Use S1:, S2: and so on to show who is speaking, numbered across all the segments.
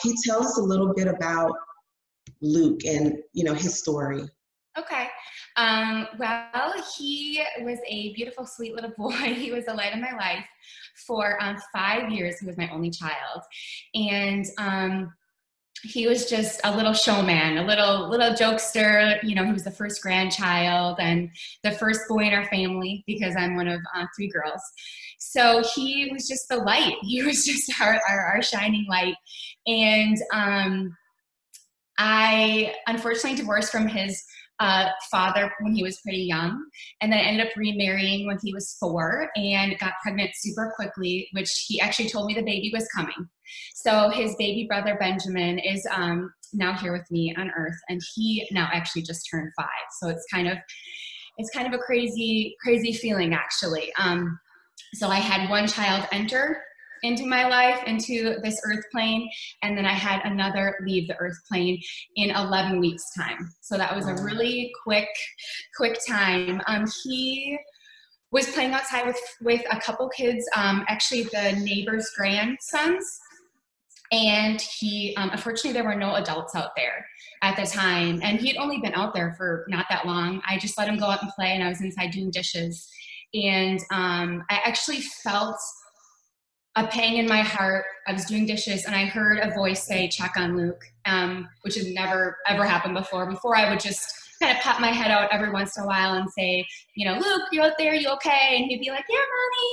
S1: Can you tell us a little bit about Luke and, his story?
S2: Okay. Well, he was a beautiful, sweet little boy. He was the light of my life for 5 years. He was my only child. And he was just a little showman, a little jokester. He was the first grandchild and the first boy in our family because I'm one of 3 girls. So he was just the light. He was just our shining light. And I unfortunately divorced from his father when he was pretty young, and then ended up remarrying when he was 4 and got pregnant super quickly, which he actually told me the baby was coming. So his baby brother Benjamin is now here with me on earth, and he now actually just turned 5. So it's kind of a crazy feeling, actually. So I had one child enter into my life, into this earth plane, and then I had another leave the earth plane in 11 weeks time. So that was a really quick time. He was playing outside with a couple kids, actually the neighbor's grandsons, and he unfortunately there were no adults out there at the time, and he had only been out there for not that long. I just let him go out and play, and I was inside doing dishes, and I actually felt a pang in my heart. I was doing dishes and I heard a voice say, "Check on Luke," which had never ever happened before. Before I would just kind of pop my head out every once in a while and say, "Luke, you out there? You okay?" And he'd be like, "Yeah, mommy."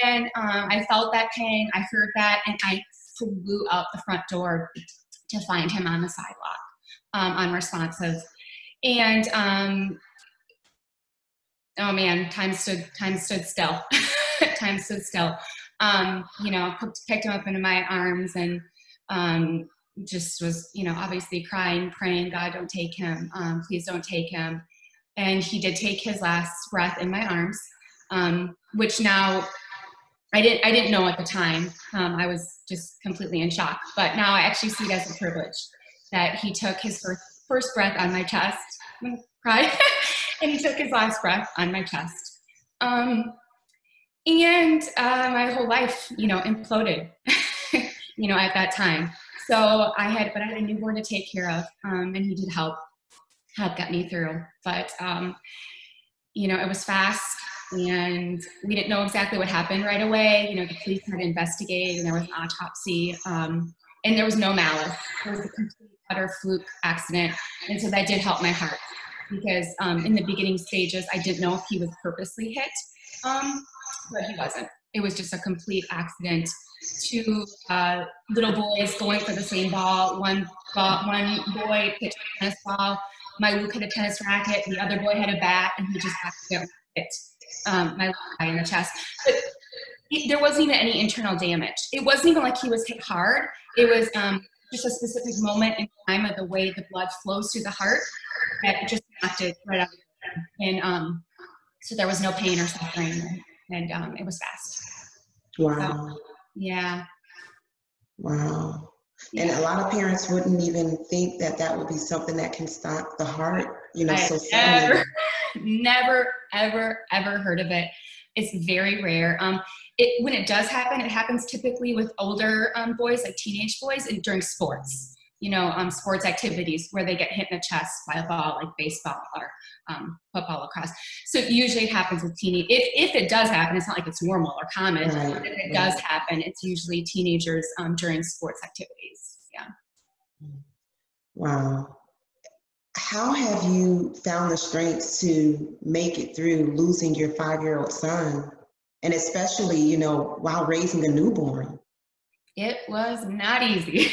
S2: And I felt that pang. I heard that, and I flew out the front door to find him on the sidewalk, unresponsive. And oh man, time stood still. Time stood still. Picked him up into my arms and just was, obviously crying, praying, "God, don't take him. Please don't take him." And he did take his last breath in my arms, which now I didn't know at the time. I was just completely in shock. But now I actually see it as a privilege that he took his first breath on my chest. I'm gonna cry. And he took his last breath on my chest. And my whole life, imploded, at that time. So I had a newborn to take care of, and he did help get me through. But, it was fast, and we didn't know exactly what happened right away. The police had to investigate, and there was an autopsy, and there was no malice. It was a complete, utter fluke accident. And so that did help my heart, because in the beginning stages, I didn't know if he was purposely hit. But he wasn't. It was just a complete accident. 2 little boys going for the same ball. One boy pitched a tennis ball. My Luke had a tennis racket. The other boy had a bat, and he just accidentally hit my little guy in the chest. But there wasn't even any internal damage. It wasn't even like he was hit hard. It was just a specific moment in time of the way the blood flows through the heart that just knocked it right out of the and so there was no pain or suffering. And it was fast.
S1: Wow.
S2: So, yeah.
S1: Wow. And a lot of parents wouldn't even think that would be something that can stop the heart, so suddenly.
S2: Never, ever, ever heard of it. It's very rare. When it does happen, it happens typically with older boys, like teenage boys, and during sports. Sports activities where they get hit in the chest by a ball, like baseball or football, lacrosse. So usually it happens with teenage. If it does happen, it's not like it's normal or common.
S1: Right.
S2: If it does happen, it's usually teenagers during sports activities. Yeah.
S1: Wow. How have you found the strength to make it through losing your 5-year-old son, and especially, while raising a newborn?
S2: It was not easy.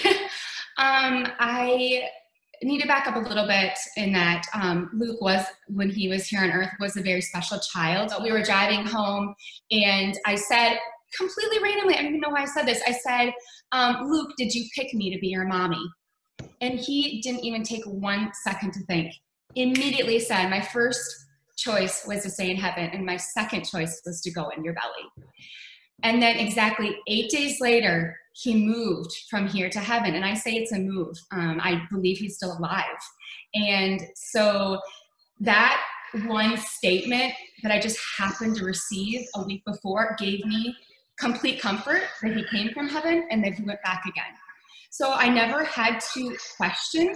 S2: I need to back up a little bit in that Luke was, when he was here on earth, was a very special child. We were driving home, and I said, completely randomly, I don't even know why I said this, I said, "Luke, did you pick me to be your mommy?" And he didn't even take 1 second to think. Immediately said, "My first choice was to stay in heaven, and my second choice was to go in your belly." And then exactly 8 days later, he moved from here to heaven. And I say it's a move. I believe he's still alive. And so that one statement that I just happened to receive a week before gave me complete comfort that he came from heaven and that he went back again. So I never had to question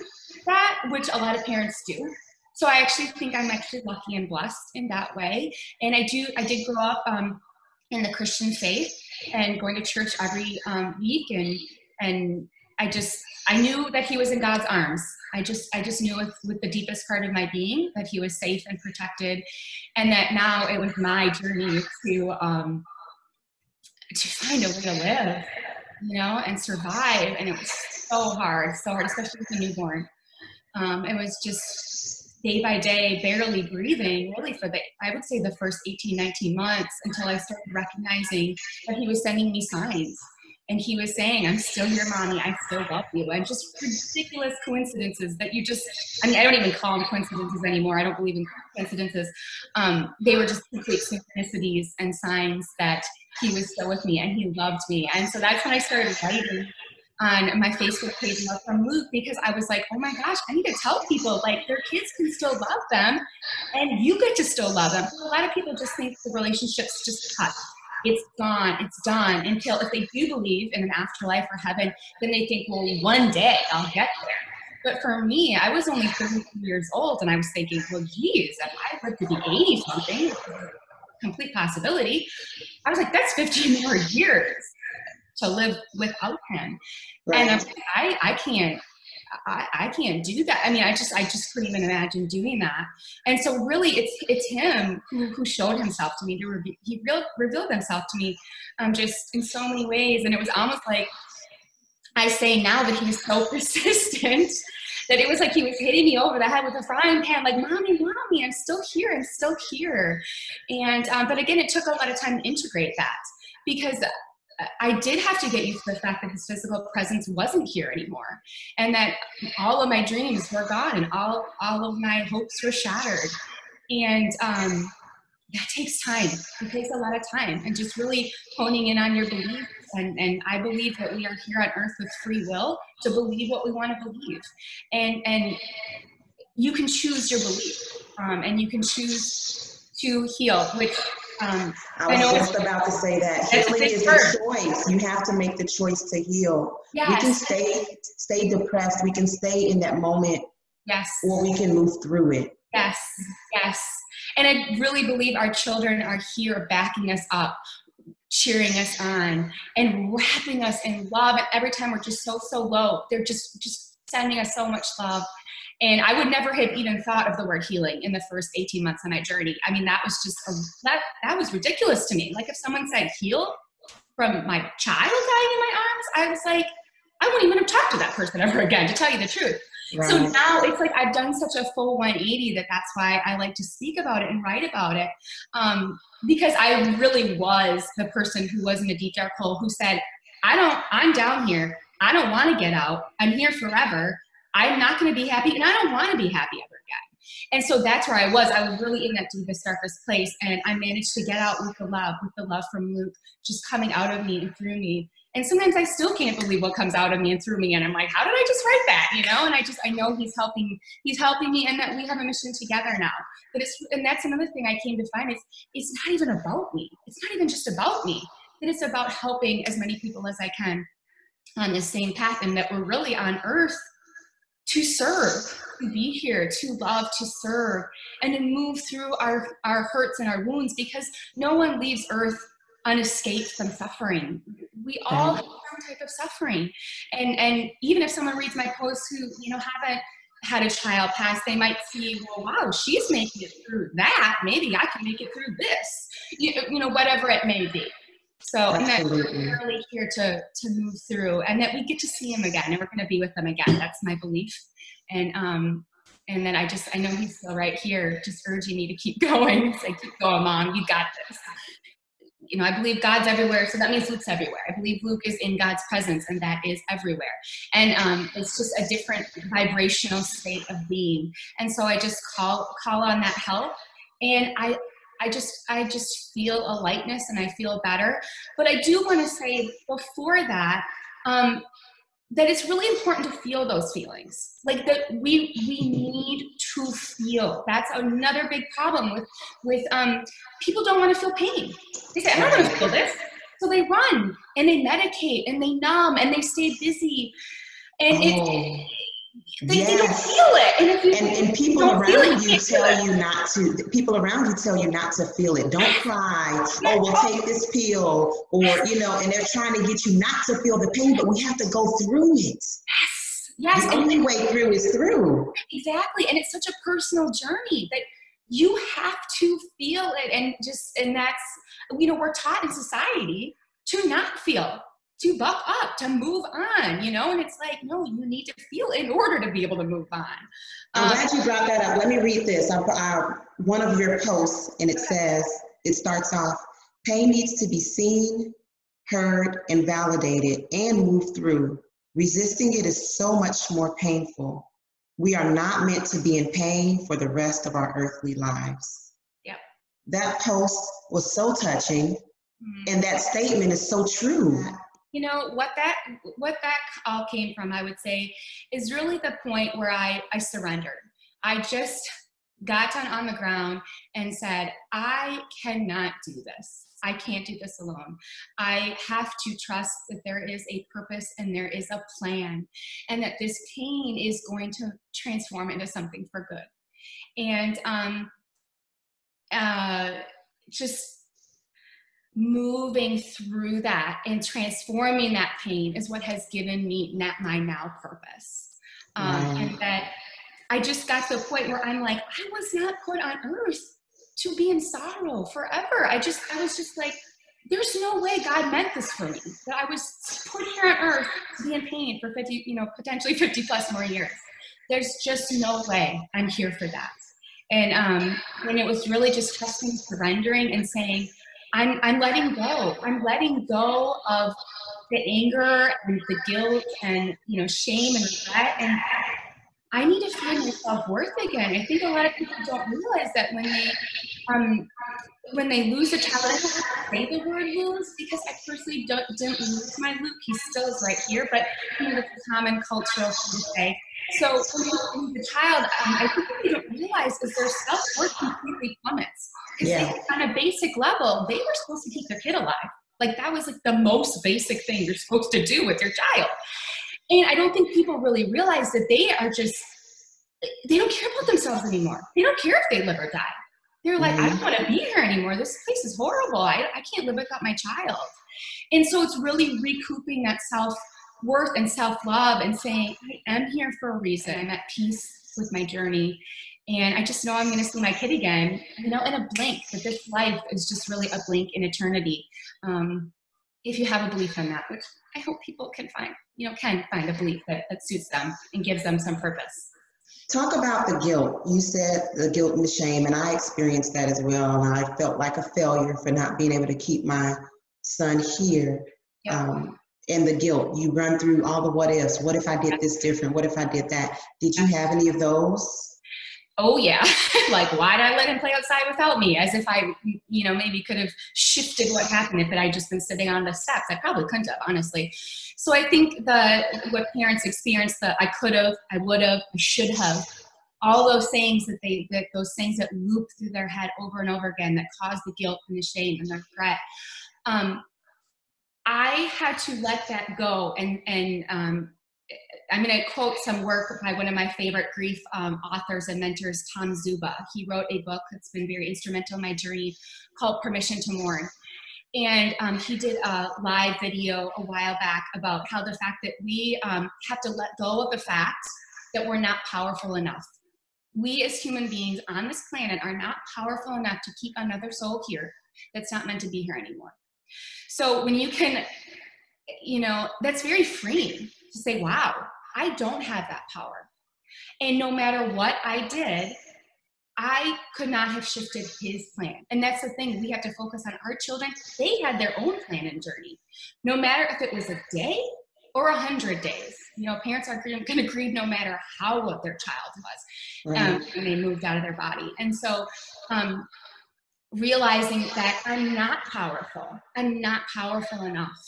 S2: that, which a lot of parents do. So I actually think I'm actually lucky and blessed in that way. And I did grow up in the Christian faith and going to church every week. And I knew that he was in God's arms. I just knew with the deepest part of my being that he was safe and protected. And that now it was my journey to find a way to live, and survive. And it was so hard, especially with a newborn. It was just day by day, barely breathing, really for I would say the first 18, 19 months, until I started recognizing that he was sending me signs. And he was saying, I'm still here, Mommy, I still love you. And just ridiculous coincidences that I don't even call them coincidences anymore. I don't believe in coincidences. They were just complete synchronicities and signs that he was still with me and he loved me. And so that's when I started writing on my Facebook page Love from Luke, because I was like, oh my gosh, I need to tell people, like, their kids can still love them and you get to still love them. A lot of people just think the relationship's just cut. It's gone, it's done, until if they do believe in an afterlife or heaven, then they think, well, one day I'll get there. But for me, I was only 32 years old and I was thinking, well, geez, if I live to be 80 something, complete possibility, I was like, that's 15 more years to live without him. Right. And I can't do that. I mean, I just couldn't even imagine doing that. And so really it's him who showed himself to me. He revealed himself to me just in so many ways. And it was almost like, I say now that he was so persistent that it was like he was hitting me over the head with a frying pan, like, Mommy, I'm still here. And, but again, it took a lot of time to integrate that, because I did have to get used to the fact that his physical presence wasn't here anymore, and that all of my dreams were gone and all of my hopes were shattered. And that takes time. It takes a lot of time, and just really honing in on your beliefs. And I believe that we are here on earth with free will to believe what we want to believe. And you can choose your belief, and you can choose to heal, which
S1: I was just about to say that healing is a choice. You have to make the choice to heal. Yes. We can stay depressed. We can stay in that moment.
S2: Yes.
S1: Or we can move through it.
S2: Yes. And I really believe our children are here backing us up, cheering us on, and wrapping us in love. And every time we're just so low, they're just sending us so much love. And I would never have even thought of the word healing in the first 18 months of my journey. I mean, that was just, that was ridiculous to me. Like, if someone said heal from my child dying in my arms, I was like, I wouldn't even have talked to that person ever again, to tell you the truth. Right. So now it's like I've done such a full 180 that's why I like to speak about it and write about it. Because I really was the person who was in a deep dark hole, who said, I'm down here. I don't want to get out. I'm here forever. I'm not going to be happy, and I don't want to be happy ever again. And so that's where I was. I was really in that deepest, darkest place, and I managed to get out with the love from Luke, just coming out of me and through me. And sometimes I still can't believe what comes out of me and through me, and I'm like, how did I just write that? And I know he's helping me, and that we have a mission together now. And that's another thing I came to find, is it's not even about me. It's not even just about me. That it's about helping as many people as I can on this same path, and that we're really on earth to serve, to be here, to love, to serve, and to move through our hurts and our wounds, because no one leaves earth unescaped from suffering. We all have some type of suffering. And even if someone reads my posts who, haven't had a child pass, they might see, well, wow, she's making it through that. Maybe I can make it through this, whatever it may be. So, and that we're really here to move through, and that we get to see him again, and we're going to be with him again. That's my belief. And then I know he's still right here, just urging me to keep going. Say, keep going, Mom, you got this. I believe God's everywhere, so that means Luke's everywhere. I believe Luke is in God's presence, and that is everywhere. And it's just a different vibrational state of being. And so I just call on that help, and I just feel a lightness, and I feel better. But I do want to say before that, that it's really important to feel those feelings. Like, that we need to feel. That's another big problem with people don't want to feel pain. They say, I don't want to feel this. So they run and they medicate and they numb and they stay busy. And
S1: Oh,
S2: they don't
S1: yes.
S2: feel it. And if you
S1: And people
S2: don't feel it,
S1: around
S2: you
S1: you
S2: can't feel
S1: tell
S2: it.
S1: you not to, people around you tell you not to feel it. Don't cry. Oh, well, take this pill. Or, you know, and they're trying to get you not to feel the pain, but we have to go through it.
S2: Yes.
S1: The only way through is through.
S2: Exactly. And it's such a personal journey that you have to feel it. And that's, you know, we're taught in society to not feel, to buck up, to move on, you know, and it's like, no, you need to feel in order to be able to move on.
S1: I'm glad you brought that up. Let me read this. One of your posts, and it says, it starts off, pain needs to be seen, heard, and validated and moved through. Resisting it is so much more painful. We are not meant to be in pain for the rest of our earthly lives.
S2: Yep.
S1: That post was so touching, and that statement is so true.
S2: You know, what that all came from, I would say, is really the point where I surrendered. I just got down on the ground and said, I cannot do this. I can't do this alone. I have to trust that there is a purpose and there is a plan, and that this pain is going to transform into something for good. And just moving through that and transforming that pain is what has given me my now purpose. And that I just got to a point where I'm like, I was not put on earth to be in sorrow forever. I was just like, there's no way God meant this for me. That I was put here on earth to be in pain for 50, you know, potentially 50 plus more years. There's just no way I'm here for that. And when it was really just trusting, surrendering, and saying, I'm letting go. I'm letting go of the anger and the guilt and, you know, shame and regret. And I need to find my self-worth again. I think a lot of people don't realize that when they lose a child, I don't have to say the word lose, because I personally didn't lose my Luke. He still is right here, but you know, that's a common cultural thing to say. So when you lose a child, I think what they don't realize is their self-worth completely plummets. Because on a basic level, they were supposed to keep their kid alive. Like that was like the most basic thing you're supposed to do with your child. And I don't think people really realize that they don't care about themselves anymore. They don't care if they live or die. They're like, I don't want to be here anymore. This place is horrible. I can't live without my child. And so it's really recouping that self-worth and self-love and saying, I am here for a reason. I'm at peace with my journey. And I just know I'm going to see my kid again, you know, in a blink, that this life is just really a blink in eternity. If you have a belief in that, which I hope people can find a belief that suits them and gives them some purpose.
S1: Talk about the guilt. You said the guilt and the shame, and I experienced that as well. And I felt like a failure for not being able to keep my son here. And the guilt, you run through all the what ifs. What if I did this different? What if I did that? Did you have any of those?
S2: Oh yeah. Like, why did I let him play outside without me? As if I, you know, maybe could have shifted what happened if I'd just been sitting on the steps. I probably couldn't have, honestly. So I think what parents experience, that I could have, I would have, I should have, all those things those things that loop through their head over and over again, that cause the guilt and the shame and the regret. I had to let that go. And I'm going to quote some work by one of my favorite grief authors and mentors, Tom Zuba. He wrote a book that's been very instrumental in my journey called Permission to Mourn. And he did a live video a while back about how the fact that we have to let go of the fact that we're not powerful enough. We as human beings on this planet are not powerful enough to keep another soul here that's not meant to be here anymore. So when you can, you know, that's very freeing to say, wow, I don't have that power. And no matter what I did, I could not have shifted his plan. And that's the thing, we have to focus on our children. They had their own plan and journey. No matter if it was a day or 100 days. You know, parents are going to grieve no matter how old their child was when they moved out of their body. And so realizing that I'm not powerful. I'm not powerful enough.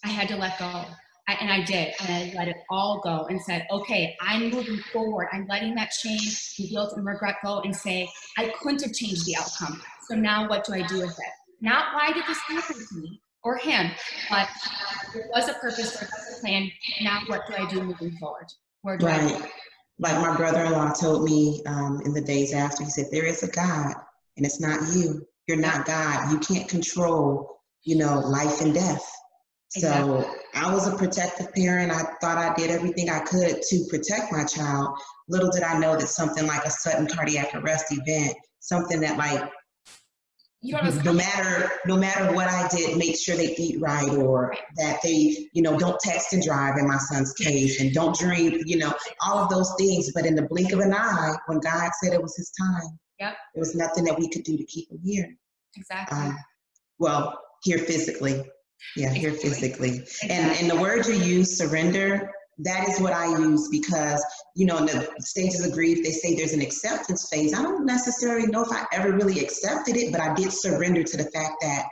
S2: I had to let go. And I did. And I let it all go and said, okay, I'm moving forward. I'm letting that shame and guilt and regret go and say, I couldn't have changed the outcome. So now what do I do with it? Not why did this happen to me? or him, but there was a purpose, there was a plan. Now what do I do moving forward? Where do I go?
S1: Right. Like my brother-in-law told me in the days after, he said, there is a God and it's not you. You're not God. You can't control, life and death. So I was a protective parent. I thought I did everything I could to protect my child. Little did I know that something like a sudden cardiac arrest event, something that like, no matter what I did, make sure they eat right, or that they, don't text and drive in my son's case, and don't drink, all of those things. But in the blink of an eye, when God said it was his time, there was nothing that we could do to keep him here.
S2: Exactly.
S1: Well, here physically. Yeah, here physically. And the word you use, surrender, that is what I use, because, in the stages of grief, they say there's an acceptance phase. I don't necessarily know if I ever really accepted it, but I did surrender to the fact that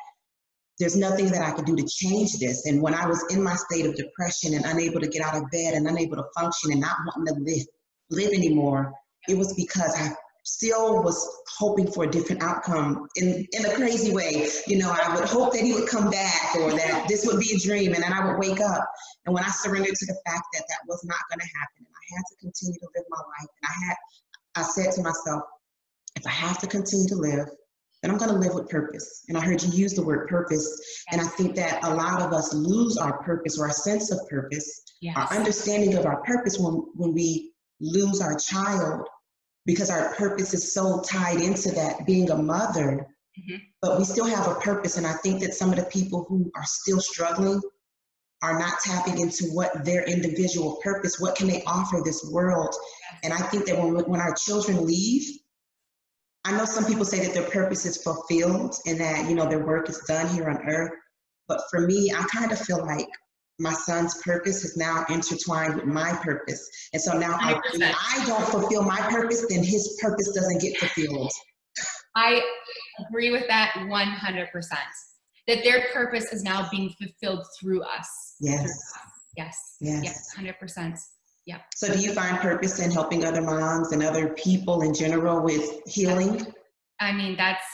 S1: there's nothing that I could do to change this. And when I was in my state of depression and unable to get out of bed and unable to function and not wanting to live anymore, it was because I still was hoping for a different outcome in a crazy way. I would hope that he would come back, or that this would be a dream, and then I would wake up. And when I surrendered to the fact that that was not going to happen, and I had to continue to live my life, and I said to myself, if I have to continue to live, then I'm going to live with purpose. And I heard you use the word purpose. And I think that a lot of us lose our purpose, or our sense of purpose, our understanding of our purpose, when we lose our child, because our purpose is so tied into that being a mother. But we still have a purpose. And I think that some of the people who are still struggling are not tapping into what their individual purpose, what can they offer this world. And I think that when our children leave, I know some people say that their purpose is fulfilled and that, their work is done here on earth. But for me, I kind of feel like my son's purpose is now intertwined with my purpose. And so now if I don't fulfill my purpose, then his purpose doesn't get fulfilled.
S2: I agree with that 100%. That their purpose is now being fulfilled through us.
S1: Yes.
S2: Yes, 100%. Yeah.
S1: So do you find purpose in helping other moms and other people in general with healing?
S2: I mean, that's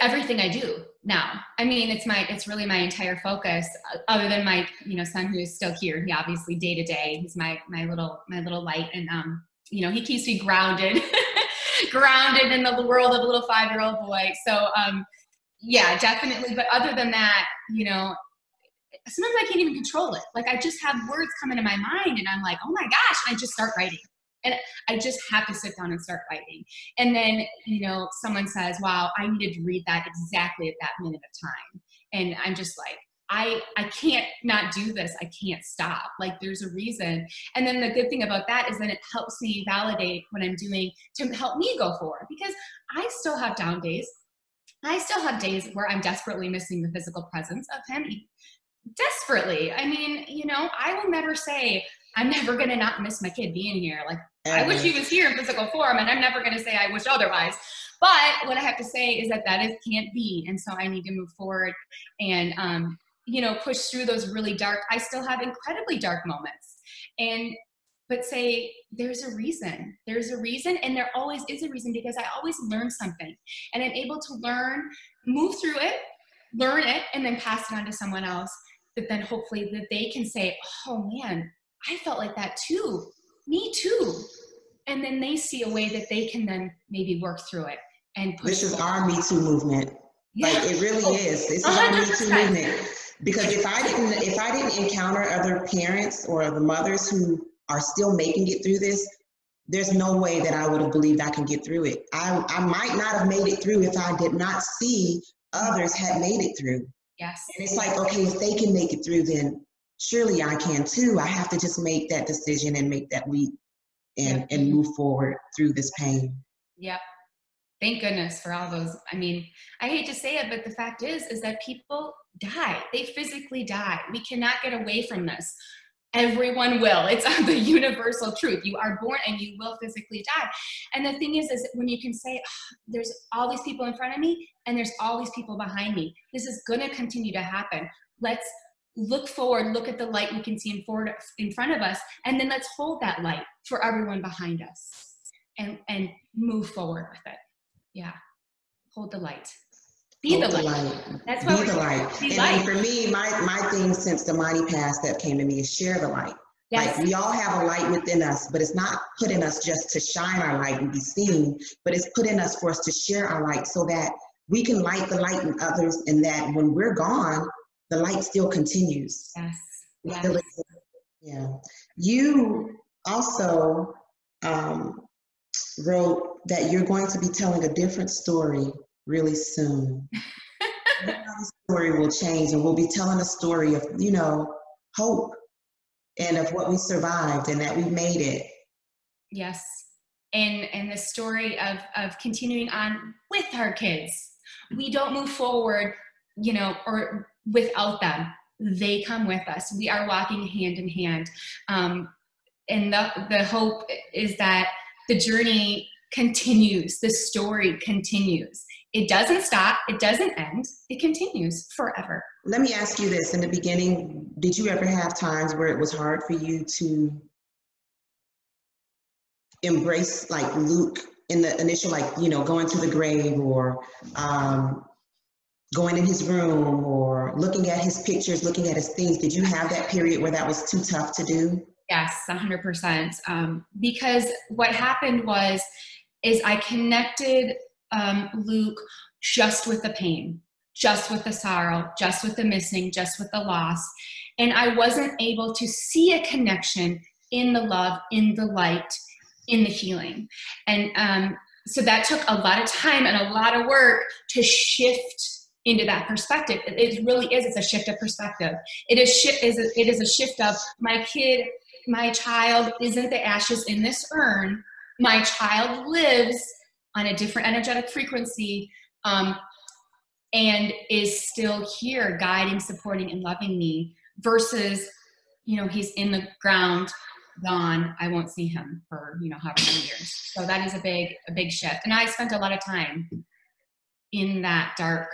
S2: everything I do now. I mean, it's really my entire focus, other than my, son who is still here. He obviously day to day, he's my little light. And, he keeps me grounded, grounded in the world of a little 5-year-old boy. So, yeah, definitely. But other than that, sometimes I can't even control it. Like I just have words come into my mind and I'm like, oh my gosh, and I just start writing. And I just have to sit down and start writing. And then, someone says, wow, I needed to read that exactly at that minute of time. And I'm just like, I can't not do this. I can't stop. Like there's a reason. And then the good thing about that is that it helps me validate what I'm doing to help me go forward, because I still have down days. I still have days where I'm desperately missing the physical presence of him. Desperately. I mean, I will never say I'm never going to not miss my kid being here. Like I wish he was here in physical form, and I'm never going to say I wish otherwise. But what I have to say is that can't be. And so I need to move forward and, push through those really dark, I still have incredibly dark moments, but say there's a reason, and there always is a reason, because I always learn something, and I'm able to move through it, learn it, and then pass it on to someone else, that then hopefully that they can say, oh man, I felt like that too, me too. And then they see a way that they can then maybe work through it and push.
S1: This is our Me Too movement. Yeah. Like it really is. This is 100%. Our Me Too movement. Because if I didn't encounter other parents or the mothers who are still making it through this, there's no way that I would have believed I can get through it. I might not have made it through if I did not see others had made it through.
S2: Yes.
S1: And it's like, okay, if they can make it through, then surely I can too. I have to just make that decision and make that leap and move forward through this pain.
S2: Yep. Thank goodness for all those. I mean, I hate to say it, but the fact is that people die. They physically die. We cannot get away from this. Everyone will. It's the universal truth. You are born and you will physically die. And the thing is when you can say, oh, there's all these people in front of me and there's all these people behind me. This is going to continue to happen. Let's look forward, look at the light we can see in front of us, and then let's hold that light for everyone behind us and move forward with it. Yeah. Hold the light. Be the
S1: Hope the
S2: light.
S1: light.
S2: That's
S1: Be
S2: what
S1: the
S2: we're
S1: light.
S2: be
S1: And
S2: light.
S1: then for me, my thing since the Monty passed that came to me is share the light.
S2: Yes.
S1: Like we all have a light within us, but it's not put in us just to shine our light and be seen, but it's put in us for us to share our light so that we can light the light in others, and that when we're gone, the light still continues.
S2: Yes.
S1: It
S2: Yes.
S1: still exists. Yeah. You also wrote that you're going to be telling a different story really soon. The story will change, and we'll be telling a story of, hope and of what we survived and that we made it.
S2: Yes. And the story of continuing on with our kids. We don't move forward, or without them. They come with us. We are walking hand in hand. And the hope is that the journey continues. The story continues. It doesn't stop. It doesn't end. It continues forever.
S1: Let me ask you this. In the beginning, did you ever have times where it was hard for you to embrace like Luke in the initial, going to the grave, or going in his room, or looking at his pictures, looking at his things? Did you have that period where that was too tough to do?
S2: Yes, 100%. Because what happened is I connected Luke just with the pain, just with the sorrow, just with the missing, just with the loss. And I wasn't able to see a connection in the love, in the light, in the healing. And so that took a lot of time and a lot of work to shift into that perspective. It really is. It's a shift of perspective. It is a shift of my child isn't the ashes in this urn. My child lives on a different energetic frequency, and is still here guiding, supporting, and loving me, versus, he's in the ground, gone. I won't see him for, however many years. So that is a big shift. And I spent a lot of time in that dark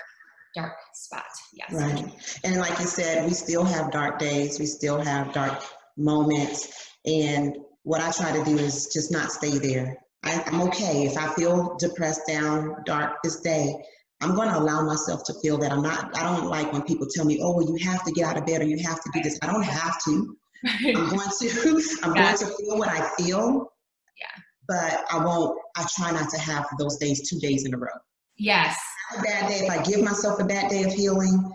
S2: spot. Yes.
S1: Right. And like you said, we still have dark days. We still have dark moments. And what I try to do is just not stay there. I'm okay. If I feel depressed, down, dark this day, I'm going to allow myself to feel that. I don't like when people tell me, oh, well, you have to get out of bed or you have to do this. I don't have to. I'm going to feel what I feel.
S2: Yeah.
S1: But I try not to have those days 2 days in a row.
S2: Yes.
S1: A bad day. If I give myself a bad day of healing,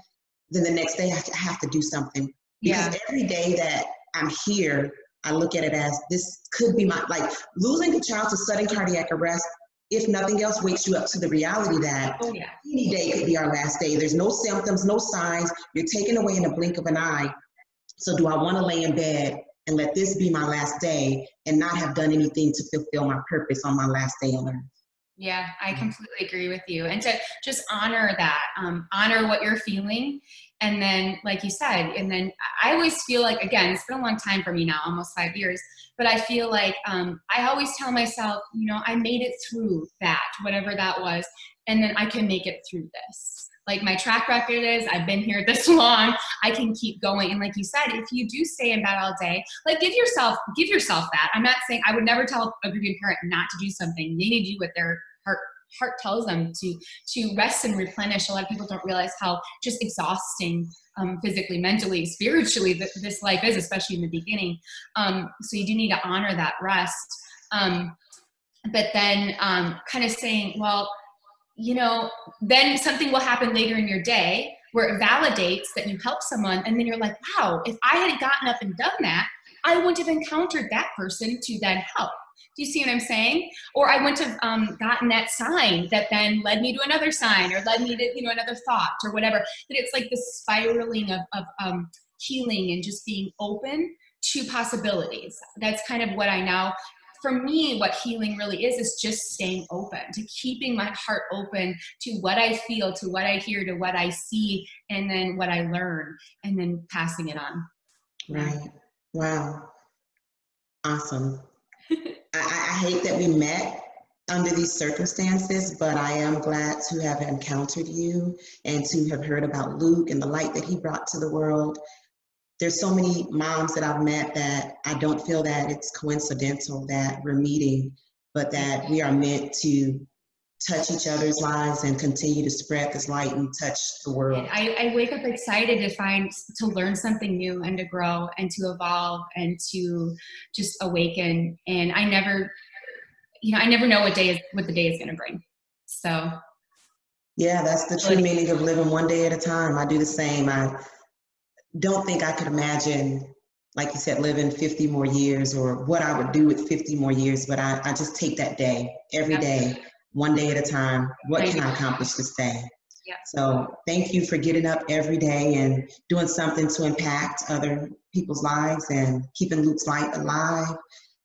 S1: then the next day I have to do something. Because every day that I'm here, I look at it as this could be losing a child to sudden cardiac arrest. If nothing else, wakes you up to the reality that any day could be our last day. There's no symptoms, no signs. You're taken away in a blink of an eye. So do I want to lay in bed and let this be my last day and not have done anything to fulfill my purpose on my last day on earth?
S2: Yeah, I completely agree with you. And to just honor that, honor what you're feeling. And then, like you said, and then I always feel like, again, it's been a long time for me now, almost 5 years, but I feel like I always tell myself, I made it through that, whatever that was, and then I can make it through this. Like my track record is, I've been here this long, I can keep going. And like you said, if you do stay in bed all day, give yourself that. I'm not saying, I would never tell a grieving parent not to do something. They need to do what their heart tells them to rest and replenish. A lot of people don't realize how just exhausting physically, mentally, spiritually this life is, especially in the beginning. So you do need to honor that rest. But then kind of saying, well, then something will happen later in your day where it validates that you helped someone. And then you're like, wow, if I had gotten up and done that, I wouldn't have encountered that person to then help. Do you see what I'm saying? Or I wouldn't have gotten that sign that then led me to another sign, or led me to, another thought or whatever. That it's like this spiraling of healing and just being open to possibilities. That's kind of what I now, for me, what healing really is just staying open, to keeping my heart open to what I feel, to what I hear, to what I see, and then what I learn, and then passing it on.
S1: Right. Wow. Awesome. I hate that we met under these circumstances, but I am glad to have encountered you and to have heard about Luke and the light that he brought to the world. There's so many moms that I've met that I don't feel that it's coincidental that we're meeting, but that we are meant to touch each other's lives and continue to spread this light and touch the world.
S2: I wake up excited to learn something new and to grow and to evolve and to just awaken. And I never know what the day is going to bring. So.
S1: Yeah, that's the true meaning of living one day at a time. I do the same. I don't think I could imagine, like you said, living 50 more years or what I would do with 50 more years, but I just take that day, every day, one day at a time. What can I accomplish this day?
S2: Yeah.
S1: So thank you for getting up every day and doing something to impact other people's lives and keeping Luke's light alive.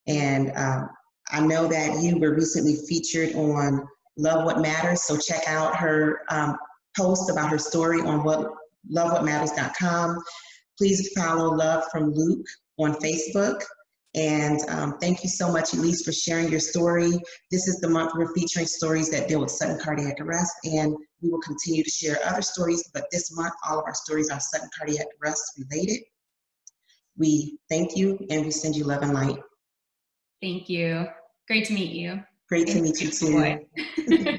S1: And I know that you were recently featured on Love What Matters, so check out her post about her story on lovewhatmatters.com. Please follow Love from Luke on Facebook. And thank you so much, Elise, for sharing your story. This is the month we're featuring stories that deal with sudden cardiac arrest, and we will continue to share other stories, but this month, all of our stories are sudden cardiac arrest related. We thank you, and we send you love and light.
S2: Thank you. Great to meet you.
S1: Great to meet you too.